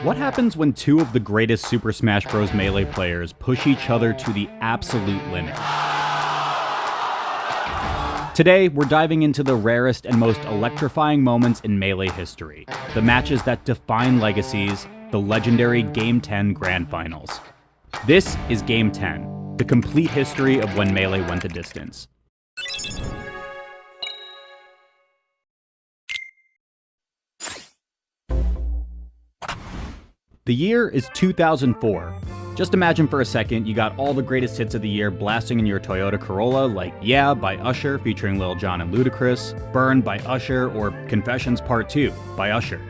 What happens when two of the greatest Super Smash Bros. Melee players push each other to the absolute limit? Today, we're diving into the rarest and most electrifying moments in Melee history, the matches that define legacies, the legendary Game 10 Grand Finals. This is Game 10, the complete history of when Melee went the distance. The year is 2004. Just imagine for a second you got all the greatest hits of the year blasting in your Toyota Corolla, like Yeah by Usher featuring Lil Jon and Ludacris, Burn by Usher, or Confessions Part 2 by Usher.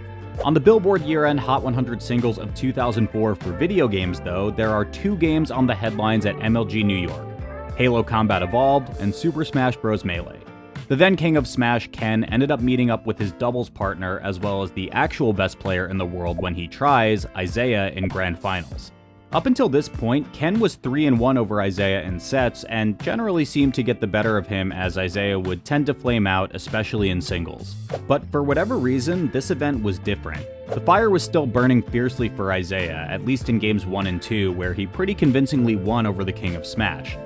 On the Billboard year-end Hot 100 singles of 2004 for video games, though, there are two games on the headlines at MLG New York: Halo Combat Evolved and Super Smash Bros. Melee. The then king of Smash, Ken, ended up meeting up with his doubles partner as well as the actual best player in the world when he tries, Isai, in Grand Finals. Up until this point, Ken was 3-1 over Isai in sets and generally seemed to get the better of him as Isai would tend to flame out, especially in singles. But for whatever reason, this event was different. The fire was still burning fiercely for Isai, at least in games 1 and 2, where he pretty convincingly won over the king of Smash.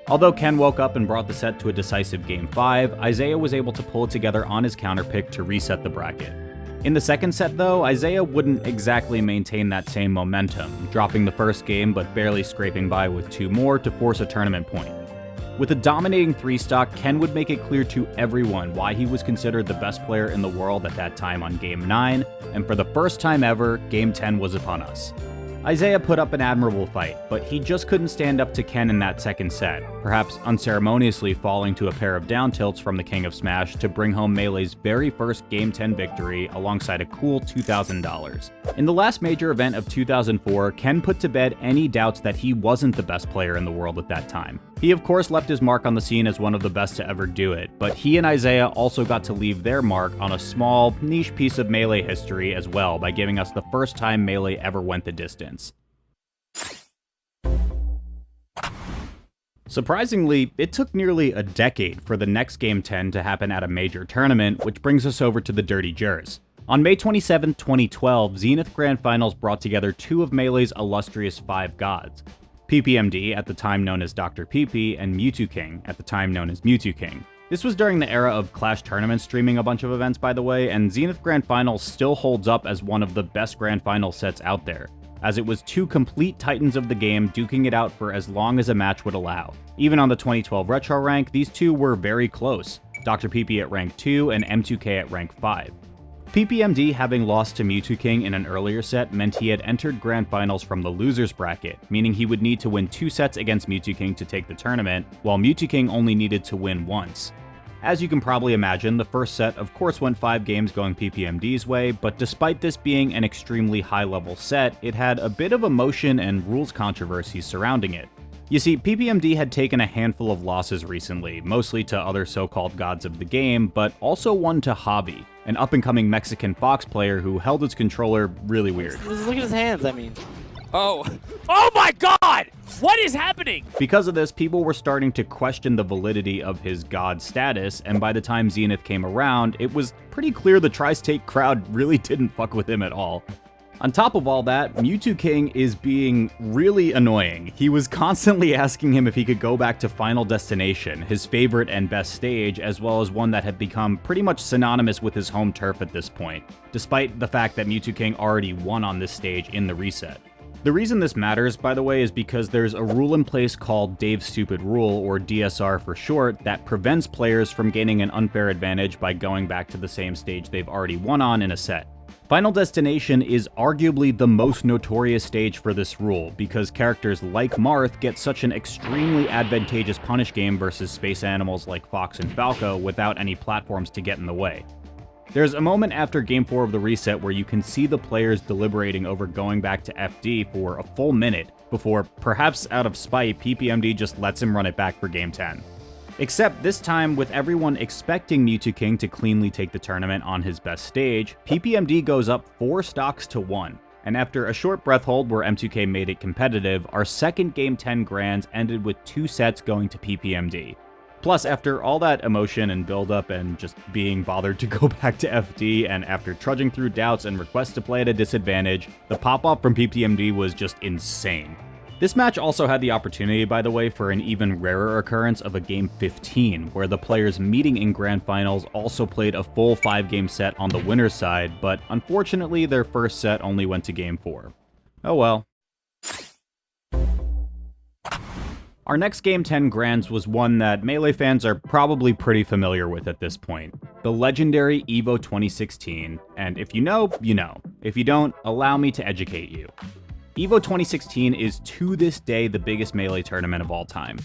Although Ken woke up and brought the set to a decisive Game 5, Isai was able to pull it together on his counterpick to reset the bracket. In the second set, though, Isai wouldn't exactly maintain that same momentum, dropping the first game but barely scraping by with two more to force a tournament point. With a dominating 3-stock, Ken would make it clear to everyone why he was considered the best player in the world at that time on Game 9, and for the first time ever, Game 10 was upon us. Isai put up an admirable fight, but he just couldn't stand up to Ken in that second set, perhaps unceremoniously falling to a pair of down tilts from the King of Smash to bring home Melee's very first Game 10 victory alongside a cool $2,000. In the last major event of 2004, Ken put to bed any doubts that he wasn't the best player in the world at that time. He of course left his mark on the scene as one of the best to ever do it, but he and Isai also got to leave their mark on a small, niche piece of Melee history as well by giving us the first time Melee ever went the distance. Surprisingly, it took nearly a decade for the next Game 10 to happen at a major tournament, which brings us over to the Dirty Jers. On May 27, 2012, Zenith Grand Finals brought together two of Melee's illustrious five gods: PPMD, at the time known as Dr. PP, and Mewtwo King, at the time known as Mewtwo King. This was during the era of Clash Tournaments streaming a bunch of events, by the way, and Zenith Grand Finals still holds up as one of the best Grand Final sets out there, as it was two complete titans of the game duking it out for as long as a match would allow. Even on the 2012 Retro rank, these two were very close, Dr. PP at rank 2 and M2K at rank 5. PPMD having lost to Mewtwo King in an earlier set meant he had entered Grand Finals from the losers bracket, meaning he would need to win 2 sets against Mewtwo King to take the tournament, while Mewtwo King only needed to win once. As you can probably imagine, the first set of course went 5 games going PPMD's way, but despite this being an extremely high-level set, it had a bit of emotion and rules controversy surrounding it. You see, PPMD had taken a handful of losses recently, mostly to other so-called gods of the game, but also one to Hobby, an up-and-coming Mexican Fox player who held his controller really weird. Just look at his hands, I mean. Oh my god! What is happening? Because of this, people were starting to question the validity of his god status, and by the time Zenith came around, it was pretty clear the Tri-State crowd really didn't fuck with him at all. On top of all that, Mewtwo King is being really annoying. He was constantly asking him if he could go back to Final Destination, his favorite and best stage, as well as one that had become pretty much synonymous with his home turf at this point, despite the fact that Mewtwo King already won on this stage in the reset. The reason this matters, by the way, is because there's a rule in place called Dave's Stupid Rule, or DSR for short, that prevents players from gaining an unfair advantage by going back to the same stage they've already won on in a set. Final Destination is arguably the most notorious stage for this rule, because characters like Marth get such an extremely advantageous punish game versus space animals like Fox and Falco without any platforms to get in the way. There's a moment after Game 4 of the reset where you can see the players deliberating over going back to FD for a full minute before, perhaps out of spite, PPMD just lets him run it back for Game 10. Except this time, with everyone expecting Mewtwo King to cleanly take the tournament on his best stage, PPMD goes up 4 stocks to 1, and after a short breath hold where M2K made it competitive, our second Game 10 Grands ended with 2 sets going to PPMD. Plus, after all that emotion and buildup and just being bothered to go back to FD, and after trudging through doubts and requests to play at a disadvantage, the pop-off from PPMD was just insane. This match also had the opportunity, by the way, for an even rarer occurrence of a Game 15, where the players meeting in Grand Finals also played a full 5-game set on the winner's side, but unfortunately their first set only went to Game 4. Oh well. Our next Game 10 Grands was one that Melee fans are probably pretty familiar with at this point. The legendary EVO 2016, and if you know, you know. If you don't, allow me to educate you. EVO 2016 is to this day the biggest Melee tournament of all time.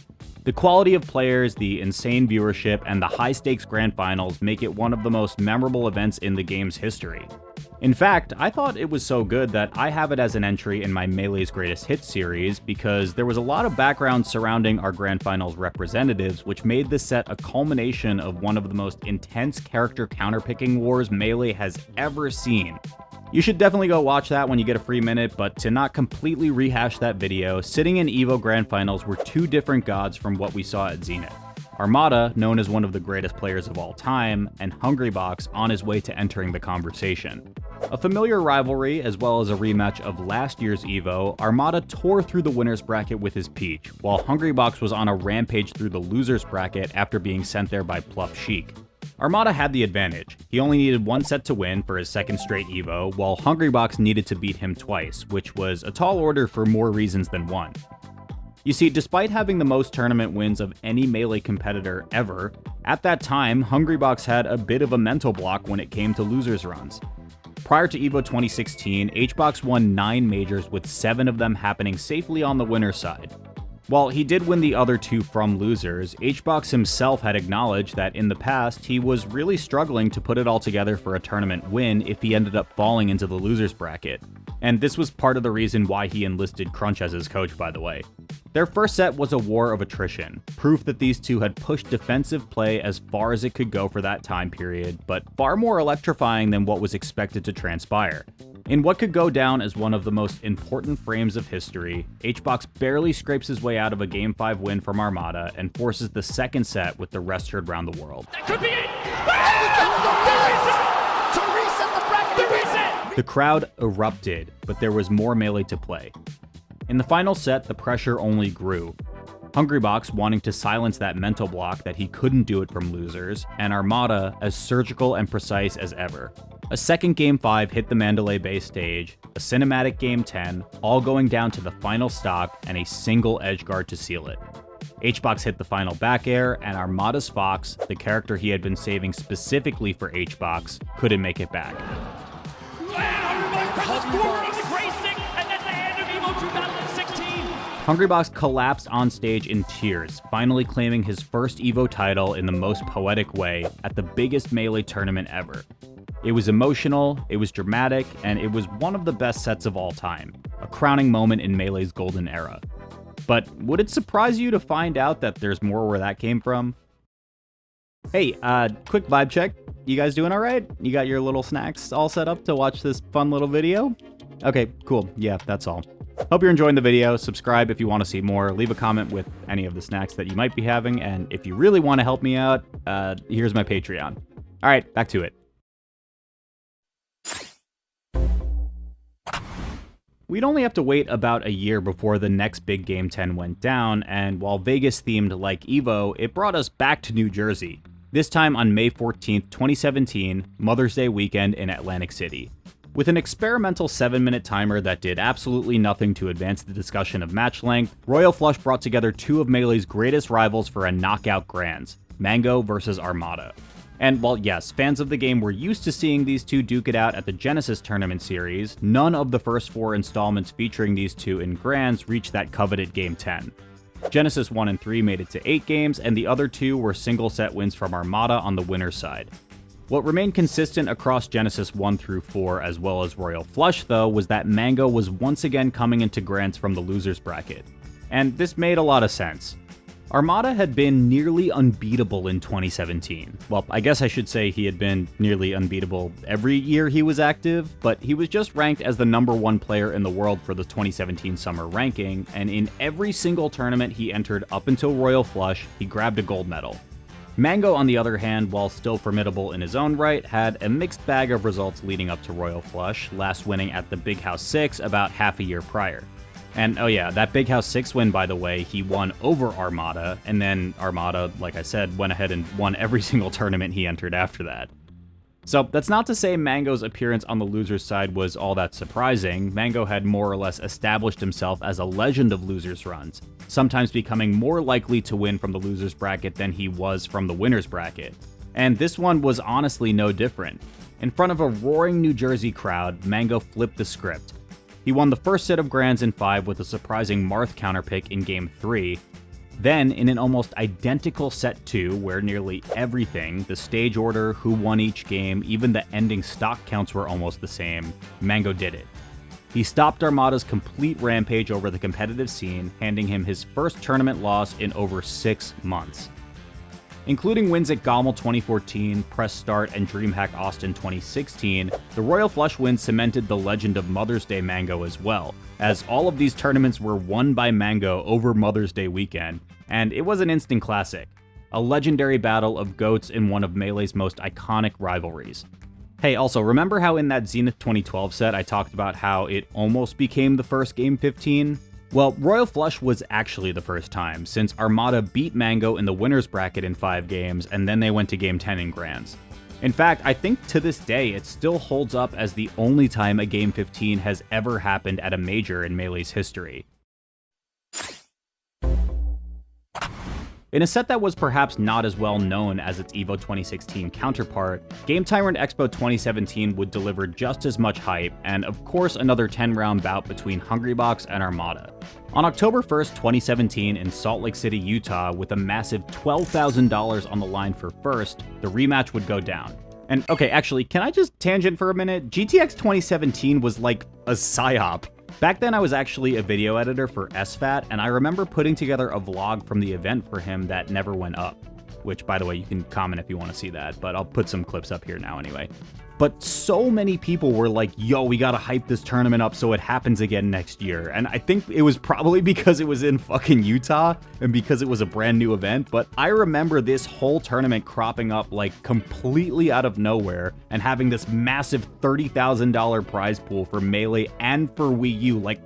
The quality of players, the insane viewership, and the high-stakes Grand Finals make it one of the most memorable events in the game's history. In fact, I thought it was so good that I have it as an entry in my Melee's Greatest Hits series because there was a lot of background surrounding our Grand Finals representatives, which made this set a culmination of one of the most intense character counterpicking wars Melee has ever seen. You should definitely go watch that when you get a free minute, but to not completely rehash that video, sitting in EVO Grand Finals were two different gods from what we saw at Zenith. Armada, known as one of the greatest players of all time, and Hungrybox on his way to entering the conversation. A familiar rivalry, as well as a rematch of last year's EVO, Armada tore through the winner's bracket with his peach, while Hungrybox was on a rampage through the loser's bracket after being sent there by Plup Sheik. Armada had the advantage. He only needed one set to win for his second straight EVO, while Hungrybox needed to beat him twice, which was a tall order for more reasons than one. You see, despite having the most tournament wins of any Melee competitor ever, at that time, Hungrybox had a bit of a mental block when it came to losers runs. Prior to EVO 2016, HBox won 9 majors, with 7 of them happening safely on the winner's side. While he did win the other 2 from losers, HBox himself had acknowledged that in the past he was really struggling to put it all together for a tournament win if he ended up falling into the losers bracket. And this was part of the reason why he enlisted Crunch as his coach, by the way. Their first set was a war of attrition, proof that these two had pushed defensive play as far as it could go for that time period, but far more electrifying than what was expected to transpire. In what could go down as one of the most important frames of history, HBox barely scrapes his way out of a Game 5 win from Armada and forces the second set with the rest heard round the world. That could be it! The crowd erupted, but there was more Melee to play. In the final set, the pressure only grew. Hungrybox wanting to silence that mental block that he couldn't do it from losers, and Armada as surgical and precise as ever. A second Game 5 hit the Mandalay Bay stage, a cinematic Game 10, all going down to the final stock and a single edgeguard to seal it. HBox hit the final back air, and Armada's Fox, the character he had been saving specifically for HBox, couldn't make it back. Hungrybox collapsed on stage in tears, finally claiming his first EVO title in the most poetic way at the biggest Melee tournament ever. It was emotional, it was dramatic, and it was one of the best sets of all time, a crowning moment in Melee's golden era. But would it surprise you to find out that there's more where that came from? Hey, quick vibe check. You guys doing all right? You got your little snacks all set up to watch this fun little video? Okay, cool. Yeah, that's all. Hope you're enjoying the video. Subscribe if you want to see more. Leave a comment with any of the snacks that you might be having. And if you really want to help me out, here's my Patreon. All right, back to it. We'd only have to wait about a year before the next big Game 10 went down, and while Vegas themed like EVO, it brought us back to New Jersey. This time on May 14th, 2017, Mother's Day weekend in Atlantic City. With an experimental 7-minute timer that did absolutely nothing to advance the discussion of match length, Royal Flush brought together 2 of Melee's greatest rivals for a knockout Grands, Mango versus Armada. And while yes, fans of the game were used to seeing these two duke it out at the Genesis Tournament series, none of the first 4 installments featuring these two in Grands reached that coveted Game 10. Genesis 1 and 3 made it to 8 games, and the other 2 were single set wins from Armada on the winner's side. What remained consistent across Genesis 1 through 4 as well as Royal Flush though was that Mango was once again coming into Grands from the losers bracket. And this made a lot of sense. Armada had been nearly unbeatable in 2017. Well, I guess I should say he had been nearly unbeatable every year he was active, but he was just ranked as the #1 player in the world for the 2017 summer ranking, and in every single tournament he entered up until Royal Flush, he grabbed a gold medal. Mango, on the other hand, while still formidable in his own right, had a mixed bag of results leading up to Royal Flush, last winning at the Big House 6 about half a year prior. And oh yeah, that Big House 6 win, by the way, he won over Armada, and then Armada, like I said, went ahead and won every single tournament he entered after that. So that's not to say Mango's appearance on the loser's side was all that surprising. Mango had more or less established himself as a legend of losers runs, sometimes becoming more likely to win from the loser's bracket than he was from the winner's bracket. And this one was honestly no different. In front of a roaring New Jersey crowd, Mango flipped the script. He won the first set of grands in 5 with a surprising Marth counterpick in Game 3, then, in an almost identical set 2, where nearly everything, the stage order, who won each game, even the ending stock counts were almost the same, Mango did it. He stopped Armada's complete rampage over the competitive scene, handing him his first tournament loss in over 6 months. Including wins at Gommel 2014, Press Start, and DreamHack Austin 2016, the Royal Flush win cemented the legend of Mother's Day Mango as well, as all of these tournaments were won by Mango over Mother's Day weekend, and it was an instant classic, a legendary battle of GOATs in one of Melee's most iconic rivalries. Hey, also, remember how in that Zenith 2012 set I talked about how it almost became the first Game 15? Well, Royal Flush was actually the first time, since Armada beat Mango in the winner's bracket in 5 games, and then they went to Game 10 in Grands. In fact, I think to this day it still holds up as the only time a Game 15 has ever happened at a major in Melee's history. In a set that was perhaps not as well known as its EVO 2016 counterpart, Game Tyrant Expo 2017 would deliver just as much hype, and of course another 10-round bout between Hungrybox and Armada. On October 1st, 2017 in Salt Lake City, Utah, with a massive $12,000 on the line for first, the rematch would go down. And okay, actually, can I just tangent for a minute? GTX 2017 was like a psyop. Back then I was actually a video editor for SFAT, and I remember putting together a vlog from the event for him that never went up. Which, by the way, you can comment if you want to see that, but I'll put some clips up here now anyway. But so many people were like, yo, we gotta hype this tournament up so it happens again next year. And I think it was probably because it was in fucking Utah and because it was a brand new event. But I remember this whole tournament cropping up like completely out of nowhere and having this massive $30,000 prize pool for Melee and for Wii U. Like,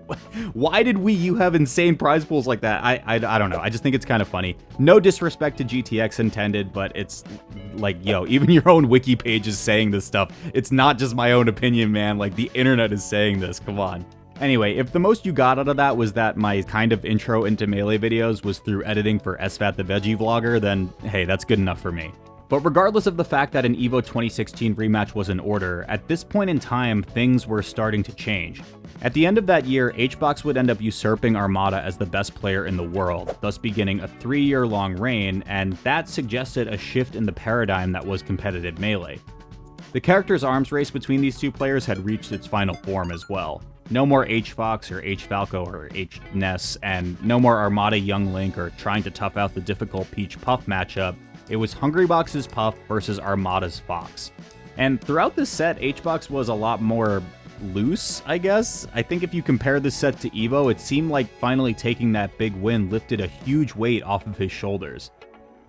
why did Wii U have insane prize pools like that? I don't know. I just think it's kind of funny. No disrespect to GTX intended, but it's like, yo, even your own wiki page is saying this stuff. It's not just my own opinion, man. Like, the internet is saying this. Come on. Anyway, if the most you got out of that was that my kind of intro into Melee videos was through editing for SFAT the Veggie Vlogger, then hey, that's good enough for me. But regardless of the fact that an EVO 2016 rematch was in order, at this point in time, things were starting to change. At the end of that year, HBox would end up usurping Armada as the best player in the world, thus beginning a 3-year-long reign, and that suggested a shift in the paradigm that was competitive Melee. The character's arms race between these two players had reached its final form as well. No more H-Fox or H-Falco or H-Ness, and no more Armada Young Link or trying to tough out the difficult Peach-Puff matchup. It was Hungrybox's Puff versus Armada's Fox. And throughout this set, HBox was a lot more loose, I guess. I think if you compare this set to EVO, it seemed like finally taking that big win lifted a huge weight off of his shoulders.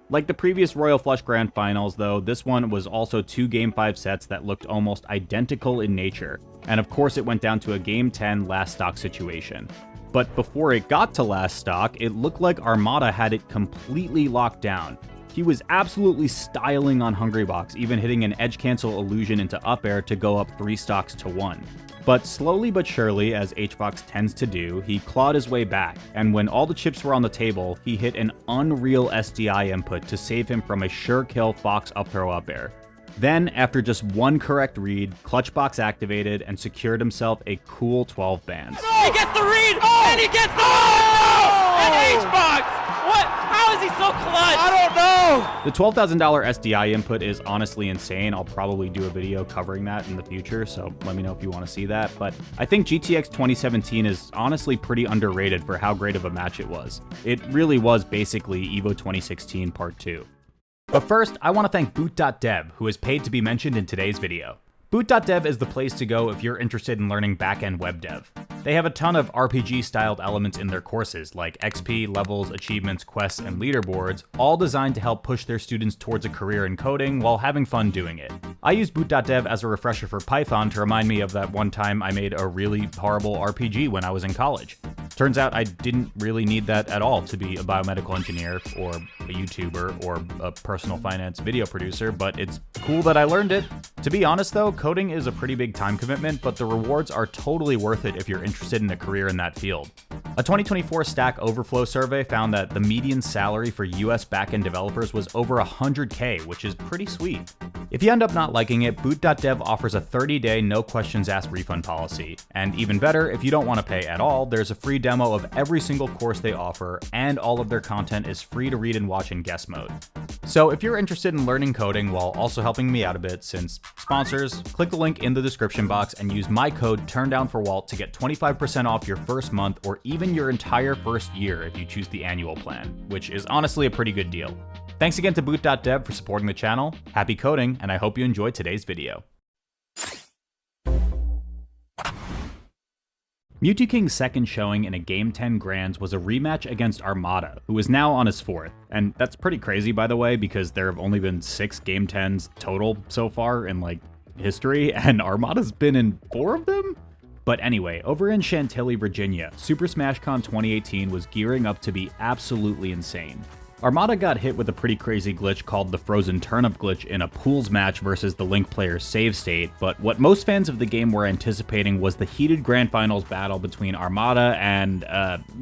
Like the previous Royal Flush Grand Finals, though, this one was also 2 Game 5 sets that looked almost identical in nature, and of course it went down to a Game 10 last stock situation. But before it got to last stock, it looked like Armada had it completely locked down. He was absolutely styling on Hungrybox, even hitting an edge cancel illusion into up air to go up 3 stocks to 1. But slowly but surely, as HBox tends to do, he clawed his way back, and when all the chips were on the table, he hit an unreal SDI input to save him from a sure kill Fox up throw up air. Then, after just one correct read, Clutchbox activated and secured himself a cool 12 bands. He gets the read, and he gets the and HBox! What? How is he so clutch? I don't know! The $12,000 SDI input is honestly insane. I'll probably do a video covering that in the future, so let me know if you want to see that. But I think GTX 2017 is honestly pretty underrated for how great of a match it was. It really was basically EVO 2016 Part 2. But first, I want to thank boot.dev, who is paid to be mentioned in today's video. Boot.dev is the place to go if you're interested in learning back-end web dev. They have a ton of RPG-styled elements in their courses, like XP, levels, achievements, quests, and leaderboards, all designed to help push their students towards a career in coding while having fun doing it. I use Boot.dev as a refresher for Python to remind me of that one time I made a really horrible RPG when I was in college. Turns out I didn't really need that at all to be a biomedical engineer, or a YouTuber, or a personal finance video producer, but it's cool that I learned it. To be honest though, coding is a pretty big time commitment, but the rewards are totally worth it if you're interested in a career in that field. A 2024 Stack Overflow survey found that the median salary for US backend developers was over $100K, which is pretty sweet. If you end up not liking it, Boot.dev offers a 30-day no questions asked refund policy. And even better, if you don't want to pay at all, there's a free demo of every single course they offer, and all of their content is free to read and watch in guest mode. So if you're interested in learning coding while also helping me out a bit, since sponsors, click the link in the description box and use my code turndownforALT to get 25% off your first month or even your entire first year if you choose the annual plan, which is honestly a pretty good deal. Thanks again to boot.dev for supporting the channel, happy coding, and I hope you enjoyed today's video. Mewtwo King's second showing in a Game 10 Grands was a rematch against Armada, who is now on his fourth. And that's pretty crazy, by the way, because there have only been 6 Game 10s total so far in, history, and Armada's been in 4 of them? But anyway, over in Chantilly, Virginia, Super Smash Con 2018 was gearing up to be absolutely insane. Armada got hit with a pretty crazy glitch called the Frozen Turnip glitch in a pools match versus the Link player's save state, but what most fans of the game were anticipating was the heated Grand Finals battle between Armada and,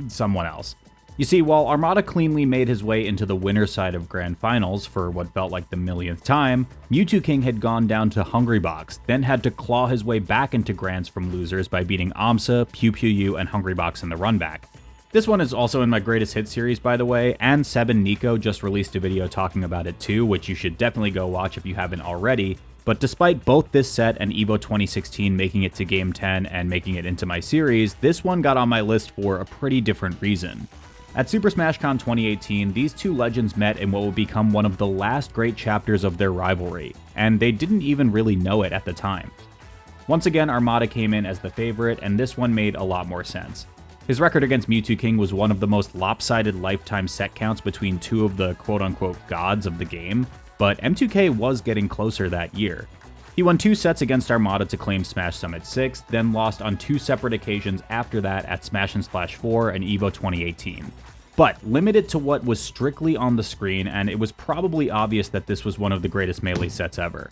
someone else. You see, while Armada cleanly made his way into the winner's side of Grand Finals for what felt like the millionth time, Mewtwo King had gone down to Hungrybox, then had to claw his way back into Grands from losers by beating Amsa, Pew Pew U, and Hungrybox in the runback. This one is also in my Greatest Hits series, by the way, and Seb and Nico just released a video talking about it too, which you should definitely go watch if you haven't already. But despite both this set and EVO 2016 making it to Game 10 and making it into my series, this one got on my list for a pretty different reason. At Super Smash Con 2018, these two legends met in what would become one of the last great chapters of their rivalry, and they didn't even really know it at the time. Once again, Armada came in as the favorite, and this one made a lot more sense. His record against Mewtwo King was one of the most lopsided lifetime set counts between two of the quote-unquote gods of the game, but M2K was getting closer that year. He won 2 sets against Armada to claim Smash Summit 6, then lost on 2 separate occasions after that at Smash and Splash 4 and EVO 2018. But limited to what was strictly on the screen, and it was probably obvious that this was one of the greatest Melee sets ever.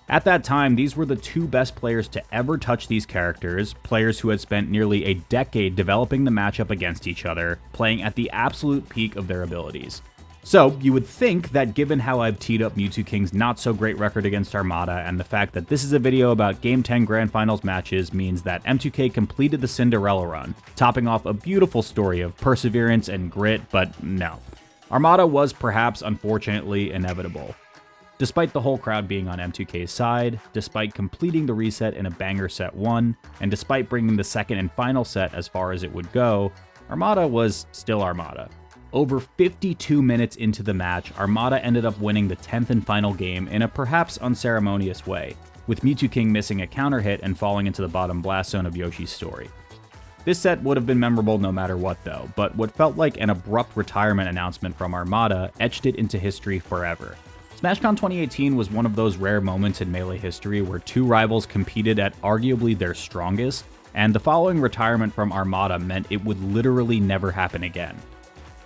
At that time, these were the 2 best players to ever touch these characters, players who had spent nearly a decade developing the matchup against each other, playing at the absolute peak of their abilities. So, you would think that given how I've teed up Mewtwo King's not-so-great record against Armada, and the fact that this is a video about Game 10 Grand Finals matches means that M2K completed the Cinderella run, topping off a beautiful story of perseverance and grit, but no. Armada was perhaps, unfortunately, inevitable. Despite the whole crowd being on M2K's side, despite completing the reset in a banger set 1, and despite bringing the second and final set as far as it would go, Armada was still Armada. Over 52 minutes into the match, Armada ended up winning the 10th and final game in a perhaps unceremonious way, with Mewtwo King missing a counter hit and falling into the bottom blast zone of Yoshi's story. This set would have been memorable no matter what though, but what felt like an abrupt retirement announcement from Armada etched it into history forever. SmashCon 2018 was one of those rare moments in Melee history where 2 rivals competed at arguably their strongest, and the following retirement from Armada meant it would literally never happen again.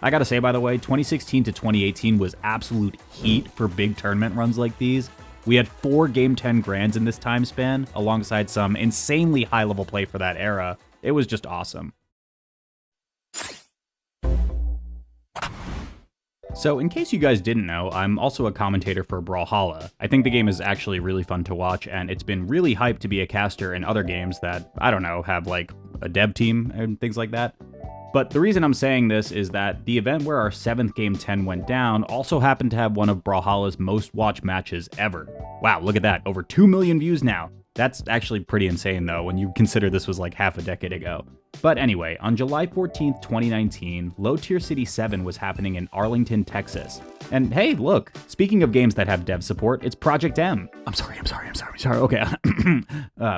I gotta say, by the way, 2016 to 2018 was absolute heat for big tournament runs like these. We had 4 Game 10 Grands in this time span, alongside some insanely high-level play for that era. It was just awesome. So, in case you guys didn't know, I'm also a commentator for Brawlhalla. I think the game is actually really fun to watch, and it's been really hyped to be a caster in other games that, I don't know, have like a dev team and things like that. But the reason I'm saying this is that the event where our 7th Game 10 went down also happened to have one of Brawlhalla's most watched matches ever. Wow, look at that, over 2 million views now. That's actually pretty insane though, when you consider this was like half a decade ago. But anyway, on July 14th, 2019, Low Tier City 7 was happening in Arlington, Texas. And hey, look, speaking of games that have dev support, it's Project M. I'm sorry. Okay.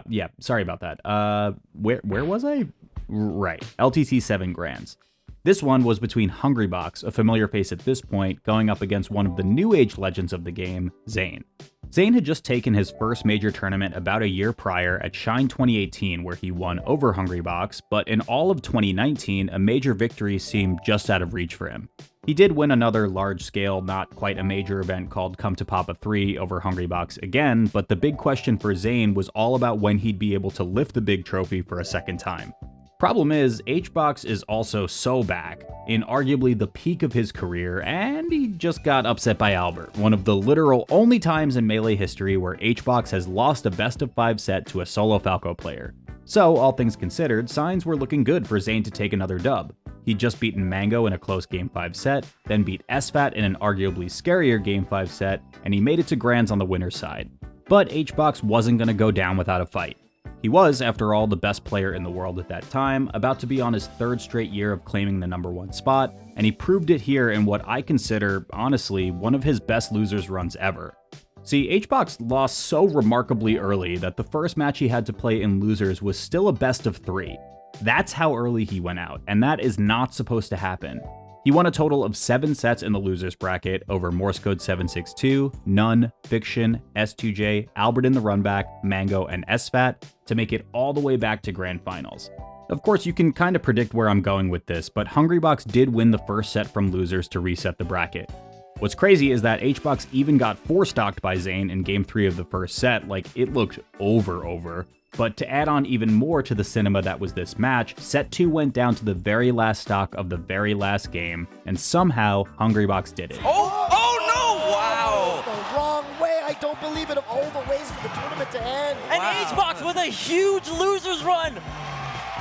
Yeah, sorry about that. Where was I? Right, LTC 7 Grands. This one was between Hungrybox, a familiar face at this point, going up against one of the new age legends of the game, Zain. Zain had just taken his first major tournament about a year prior at Shine 2018, where he won over Hungrybox, but in all of 2019, a major victory seemed just out of reach for him. He did win another large-scale, not quite a major event called Come to Papa 3 over Hungrybox again, but the big question for Zain was all about when he'd be able to lift the big trophy for a second time. Problem is, HBox is also so back, in arguably the peak of his career, and he just got upset by Albert, one of the literal only times in Melee history where HBox has lost a best-of-5 set to a solo Falco player. So, all things considered, signs were looking good for Zain to take another dub. He'd just beaten Mango in a close Game 5 set, then beat SFAT in an arguably scarier Game 5 set, and he made it to Grands on the winner's side. But HBox wasn't gonna go down without a fight. He was, after all, the best player in the world at that time, about to be on his third straight year of claiming the #1 spot, and he proved it here in what I consider, honestly, one of his best losers runs ever. See, HBox lost so remarkably early that the first match he had to play in losers was still a best of 3. That's how early he went out, and that is not supposed to happen. He won a total of 7 sets in the losers bracket over Morse Code 762, None, Fiction, S2J, Albert in the Runback, Mango, and SFAT to make it all the way back to Grand Finals. Of course, you can kind of predict where I'm going with this, but Hungrybox did win the first set from losers to reset the bracket. What's crazy is that HBox even got 4-stocked by Zain in Game 3 of the first set, like it looked over. But to add on even more to the cinema that was this match, Set 2 went down to the very last stock of the very last game, and somehow Hungrybox did it. Oh no! Wow! It's the wrong way. I don't believe it of all the ways for the tournament to end. And HBox with a huge losers run,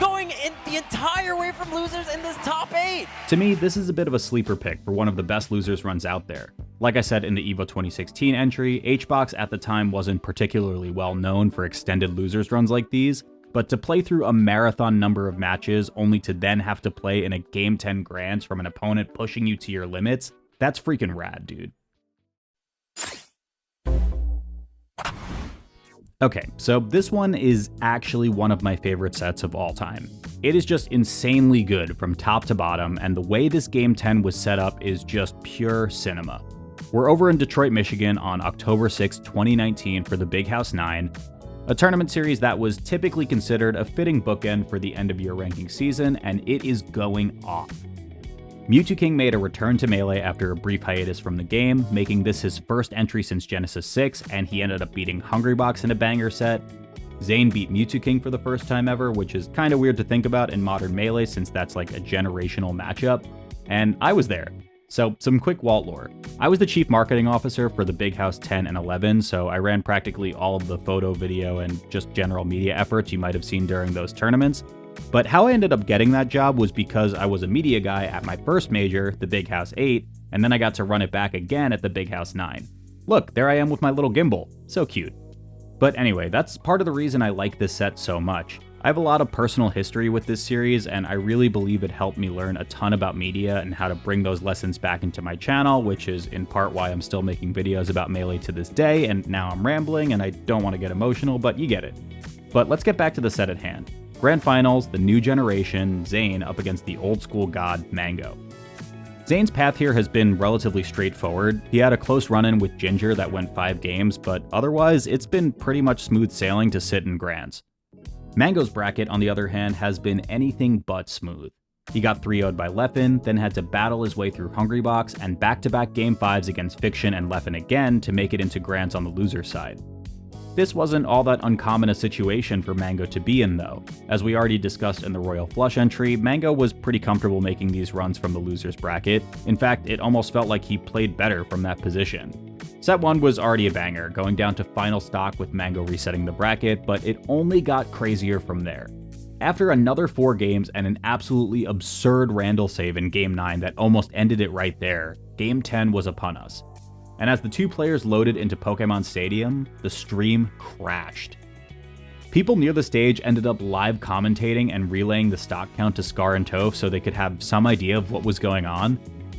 going in the entire way from losers in this top 8. To me, this is a bit of a sleeper pick for one of the best losers runs out there. Like I said in the EVO 2016 entry, HBox at the time wasn't particularly well known for extended losers runs like these, but to play through a marathon number of matches only to then have to play in a Game 10 Grands from an opponent pushing you to your limits, that's freaking rad, dude. Okay, so this one is actually one of my favorite sets of all time. It is just insanely good from top to bottom, and the way this Game 10 was set up is just pure cinema. We're over in Detroit, Michigan on October 6, 2019 for the Big House 9, a tournament series that was typically considered a fitting bookend for the end-of-year ranking season, and it is going off. Mewtwo made a return to Melee after a brief hiatus from the game, making this his first entry since Genesis 6, and he ended up beating Hungrybox in a banger set. Zain beat Mewtwo for the first time ever, which is kind of weird to think about in modern Melee since that's like a generational matchup, and I was there. So, some quick Walt lore. I was the chief marketing officer for the Big House 10 and 11, so I ran practically all of the photo, video, and just general media efforts you might have seen during those tournaments. But how I ended up getting that job was because I was a media guy at my first major, the Big House 8, and then I got to run it back again at the Big House 9. Look, there I am with my little gimbal. So cute. But anyway, that's part of the reason I like this set so much. I have a lot of personal history with this series, and I really believe it helped me learn a ton about media and how to bring those lessons back into my channel, which is in part why I'm still making videos about Melee to this day, and now I'm rambling and I don't want to get emotional, but you get it. But let's get back to the set at hand. Grand Finals, the new generation, Zain up against the old school god, Mango. Zain's path here has been relatively straightforward. He had a close run-in with Ginger that went 5 games, but otherwise it's been pretty much smooth sailing to sit in Grands. Mango's bracket, on the other hand, has been anything but smooth. He got 3-0'd by Leffen, then had to battle his way through Hungrybox, and back-to-back Game 5s against Fiction and Leffen again to make it into Grands on the loser side. This wasn't all that uncommon a situation for Mango to be in though. As we already discussed in the Royal Flush entry, Mango was pretty comfortable making these runs from the losers bracket. In fact, it almost felt like he played better from that position. Set 1 was already a banger, going down to final stock with Mango resetting the bracket, but it only got crazier from there. After another 4 games and an absolutely absurd Randall save in Game 9 that almost ended it right there, Game 10 was upon us. And as the two players loaded into Pokemon Stadium, the stream crashed. People near the stage ended up live commentating and relaying the stock count to Scar and Toph so they could have some idea of what was going on.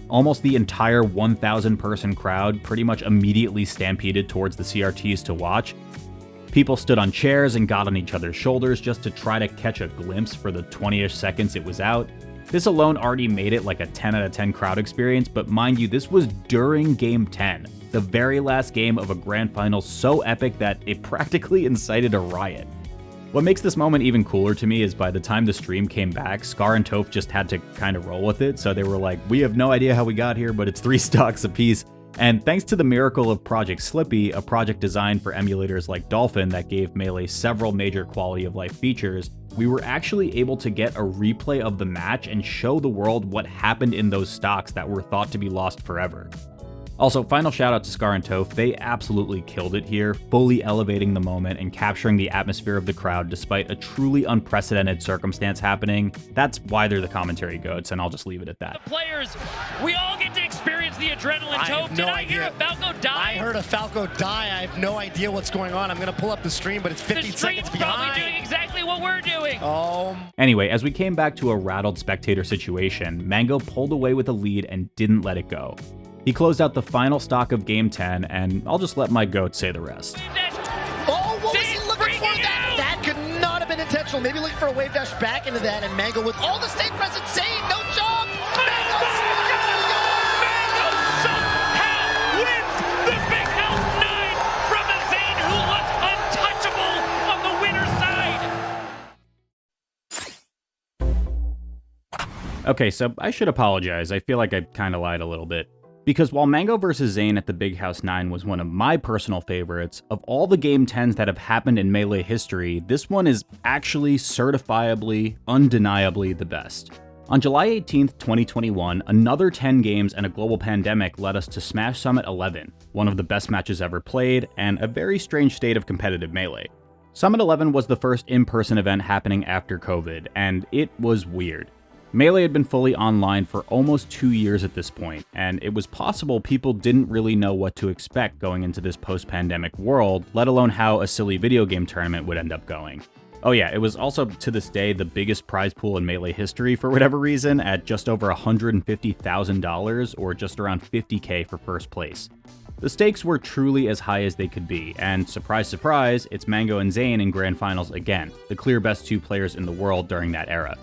Almost the entire 1,000 person crowd pretty much immediately stampeded towards the CRTs to watch. People stood on chairs and got on each other's shoulders just to try to catch a glimpse for the 20-ish seconds it was out. This alone already made it like a 10 out of 10 crowd experience, but mind you, this was during Game 10, the very last game of a grand final so epic that it practically incited a riot. What makes this moment even cooler to me is by the time the stream came back, Scar and Toph just had to kind of roll with it, so they were like, we have no idea how we got here, but it's 3 stocks apiece. And thanks to the miracle of Project Slippy, a project designed for emulators like Dolphin that gave Melee several major quality of life features, we were actually able to get a replay of the match and show the world what happened in those stocks that were thought to be lost forever. Also, final shout out to Scar and Toph, they absolutely killed it here, fully elevating the moment and capturing the atmosphere of the crowd despite a truly unprecedented circumstance happening. That's why they're the commentary goats, and I'll just leave it at that. The players, we all get to experience the adrenaline. Toph, did I hear a Falco die? I heard a Falco die. I have no idea what's going on. I'm going to pull up the stream, but it's 50 seconds behind. The stream's probably doing exactly what we're doing. Anyway, as we came back to a rattled spectator situation, Mango pulled away with a lead and didn't let it go. He closed out the final stock of Game 10, and I'll just let my goat say the rest. Oh, what was he looking for? That could not have been intentional. Maybe looking for a wave dash back into that, and Mango with all the stage presence, Zain, no job! Mango somehow wins the Big House 9 from a Zain who looks untouchable on the winner's side. Okay, so I should apologize. I feel like I kinda lied a little bit. Because while Mango vs. Zain at the Big House 9 was one of my personal favorites, of all the Game 10s that have happened in Melee history, this one is actually certifiably, undeniably the best. On July 18th, 2021, another 10 games and a global pandemic led us to Smash Summit 11, one of the best matches ever played, and a very strange state of competitive Melee. Summit 11 was the first in-person event happening after COVID, and it was weird. Melee had been fully online for almost 2 years at this point, and it was possible people didn't really know what to expect going into this post-pandemic world, let alone how a silly video game tournament would end up going. Oh yeah, it was also to this day the biggest prize pool in Melee history for whatever reason at just over $150,000 or just around $50K for first place. The stakes were truly as high as they could be, and surprise surprise, it's Mango and Zain in Grand Finals again, the clear best 2 players in the world during that era.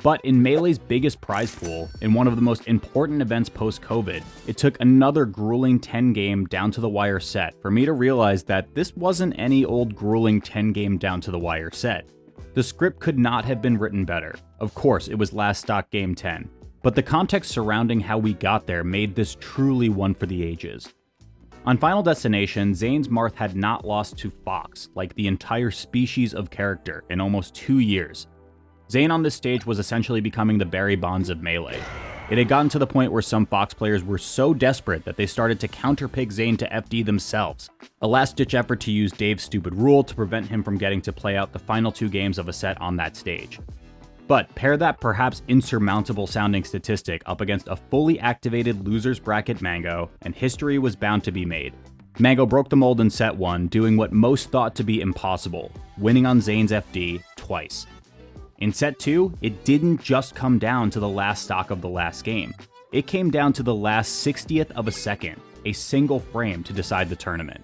But in Melee's biggest prize pool, in one of the most important events post-COVID, it took another grueling 10-game down-to-the-wire set for me to realize that this wasn't any old grueling 10-game down-to-the-wire set. The script could not have been written better. Of course, it was last stock Game 10, but the context surrounding how we got there made this truly one for the ages. On Final Destination, Zain's Marth had not lost to Fox, like the entire species of character, in almost 2 years. Zain on this stage was essentially becoming the Barry Bonds of Melee. It had gotten to the point where some Fox players were so desperate that they started to counterpick Zain to FD themselves, a last-ditch effort to use Dave's stupid rule to prevent him from getting to play out the final 2 games of a set on that stage. But pair that perhaps insurmountable sounding statistic up against a fully activated loser's bracket Mango, and history was bound to be made. Mango broke the mold in set 1, doing what most thought to be impossible, winning on Zain's FD twice. In set 2, it didn't just come down to the last stock of the last game. It came down to the last 60th of a second, a single frame to decide the tournament.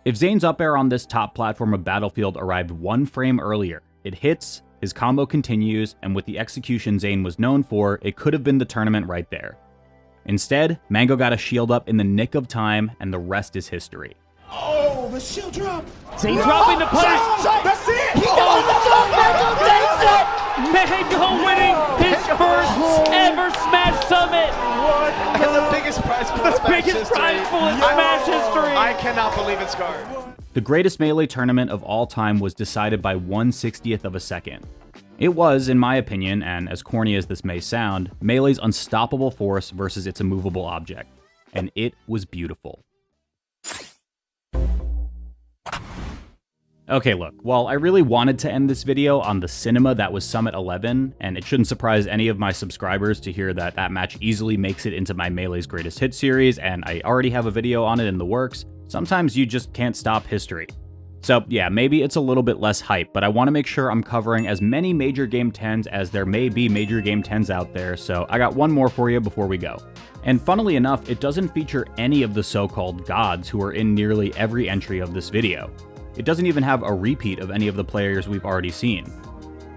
If Zain's up air on this top platform of Battlefield arrived 1 frame earlier, it hits, his combo continues, and with the execution Zain was known for, it could have been the tournament right there. Instead, Mango got a shield up in the nick of time, and the rest is history. Oh, the shield drop. Zain dropping the punish. That's it. He got the jump. Mango takes it. Mango winning his first ever Smash Summit. What? And the biggest prize pool in Smash history. Biggest prize pool in Smash history. I cannot believe it's Scar. The greatest Melee tournament of all time was decided by 1/60th of a second. It was, in my opinion, and as corny as this may sound, Melee's unstoppable force versus its immovable object. And it was beautiful. Okay, look, while I really wanted to end this video on the cinema that was Summit 11, and it shouldn't surprise any of my subscribers to hear that that match easily makes it into my Melee's Greatest Hits series, and I already have a video on it in the works, sometimes you just can't stop history. So yeah, maybe it's a little bit less hype, but I want to make sure I'm covering as many major Game 10s as there may be major Game 10s out there, so I got one more for you before we go. And funnily enough, it doesn't feature any of the so-called gods who are in nearly every entry of this video. It doesn't even have a repeat of any of the players we've already seen.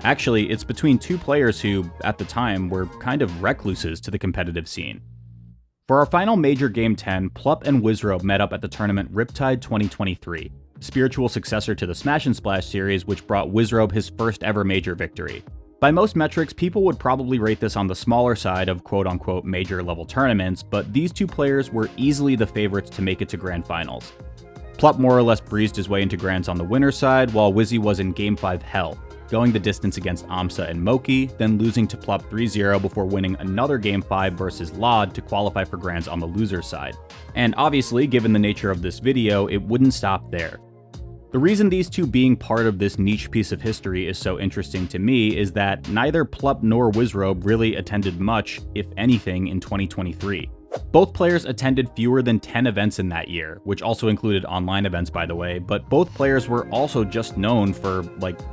Actually, it's between two players who, at the time, were kind of recluses to the competitive scene. For our final major Game 10, Plup and Wizzrobe met up at the tournament Riptide 2023, spiritual successor to the Smash and Splash series, which brought Wizzrobe his first ever major victory. By most metrics, people would probably rate this on the smaller side of quote-unquote major level tournaments, but these two players were easily the favorites to make it to Grand Finals. Plup more or less breezed his way into Grands on the winner's side, while Wizzy was in Game 5 hell, going the distance against Amsa and Moki, then losing to Plup 3-0 before winning another Game 5 versus Lod to qualify for Grands on the loser's side. And obviously, given the nature of this video, it wouldn't stop there. The reason these two being part of this niche piece of history is so interesting to me is that neither Plup nor Wizzrobe really attended much, if anything, in 2023. Both players attended fewer than 10 events in that year, which also included online events by the way, but both players were also just known for,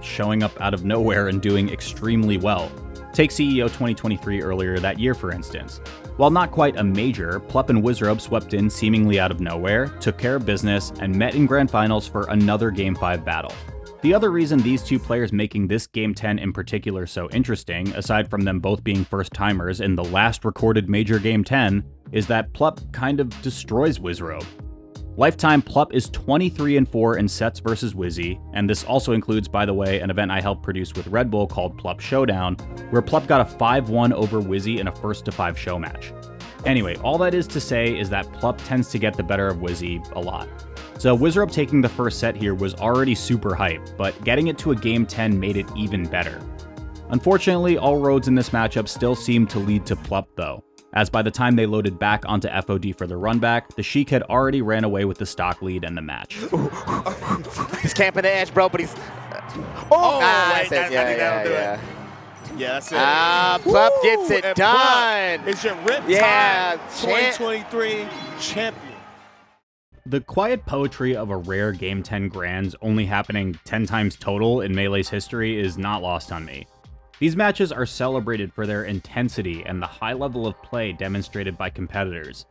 showing up out of nowhere and doing extremely well. Take CEO 2023 earlier that year for instance. While not quite a major, Plup and Wizzrobe swept in seemingly out of nowhere, took care of business, and met in Grand Finals for another Game 5 battle. The other reason these two players making this Game 10 in particular so interesting, aside from them both being first-timers in the last recorded major Game 10, is that Plup kind of destroys Wizzrobe. Lifetime Plup is 23-4 in sets versus Wizzy, and this also includes, by the way, an event I helped produce with Red Bull called Plup Showdown, where Plup got a 5-1 over Wizzy in a 1-to-5 show match. Anyway, all that is to say is that Plup tends to get the better of Wizzy a lot. So Wizzrobe taking the first set here was already super hype, but getting it to a Game 10 made it even better. Unfortunately, all roads in this matchup still seemed to lead to Plup though, as by the time they loaded back onto FOD for the runback, the Sheik had already ran away with the stock lead and the match. He's camping the edge, bro, but he's... Yeah, that's it. Plup gets it done. It's your Riptide 2023 champion. The quiet poetry of a rare Game 10 Grands only happening 10 times total in Melee's history is not lost on me. These matches are celebrated for their intensity and the high level of play demonstrated by competitors.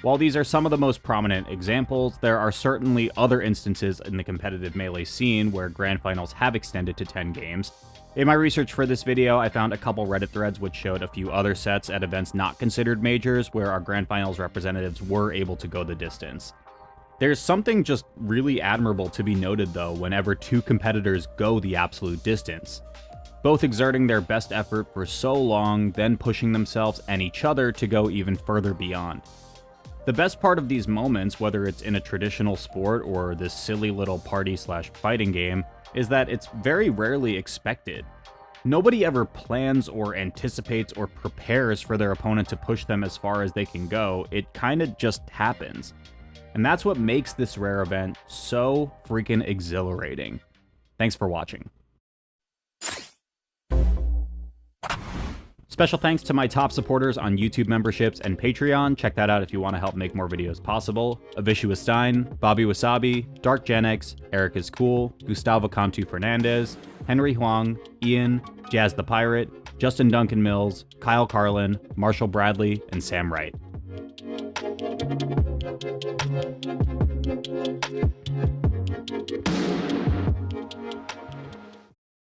While these are some of the most prominent examples, there are certainly other instances in the competitive Melee scene where Grand Finals have extended to 10 games. In my research for this video, I found a couple Reddit threads which showed a few other sets at events not considered majors where our Grand Finals representatives were able to go the distance. There's something just really admirable to be noted though whenever two competitors go the absolute distance, both exerting their best effort for so long, then pushing themselves and each other to go even further beyond. The best part of these moments, whether it's in a traditional sport or this silly little party/fighting game, is that it's very rarely expected. Nobody ever plans or anticipates or prepares for their opponent to push them as far as they can go, it kinda just happens. And that's what makes this rare event so freaking exhilarating. Thanks for watching. Special thanks to my top supporters on YouTube memberships and Patreon. Check that out if you want to help make more videos possible. Avishu Stein, Bobby Wasabi, Dark Genix, Eric is Cool, Gustavo Cantu Fernandez, Henry Huang, Ian, Jazz the Pirate, Justin Duncan Mills, Kyle Carlin, Marshall Bradley, and Sam Wright.